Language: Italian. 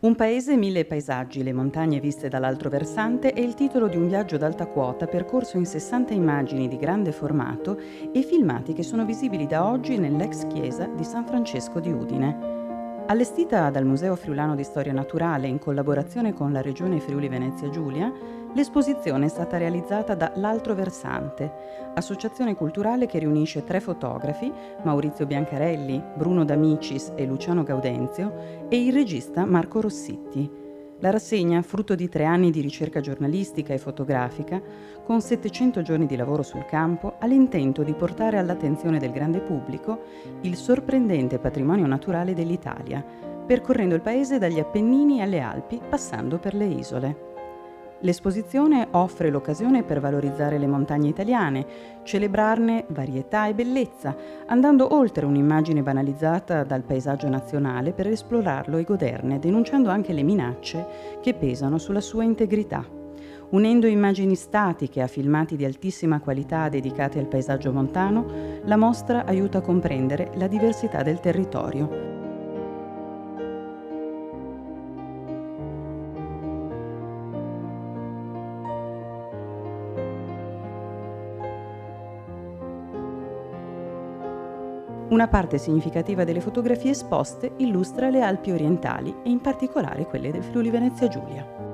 Un paese, mille paesaggi, le montagne viste dall'altro versante è il titolo di un viaggio ad alta quota percorso in 60 immagini di grande formato e filmati che sono visibili da oggi nell'ex chiesa di San Francesco di Udine. Allestita dal Museo Friulano di Storia Naturale in collaborazione con la Regione Friuli Venezia Giulia, l'esposizione è stata realizzata da L'Altro Versante, associazione culturale che riunisce tre fotografi, Maurizio Biancarelli, Bruno D'Amicis e Luciano Gaudenzio, e il regista Marco Rossitti. La rassegna, frutto di 3 anni di ricerca giornalistica e fotografica, con 700 giorni di lavoro sul campo, ha l'intento di portare all'attenzione del grande pubblico il sorprendente patrimonio naturale dell'Italia, percorrendo il paese dagli Appennini alle Alpi, passando per le isole. L'esposizione offre l'occasione per valorizzare le montagne italiane, celebrarne varietà e bellezza, andando oltre un'immagine banalizzata dal paesaggio nazionale per esplorarlo e goderne, denunciando anche le minacce che pesano sulla sua integrità. Unendo immagini statiche a filmati di altissima qualità dedicati al paesaggio montano, la mostra aiuta a comprendere la diversità del territorio. Una parte significativa delle fotografie esposte illustra le Alpi orientali e in particolare quelle del Friuli Venezia Giulia.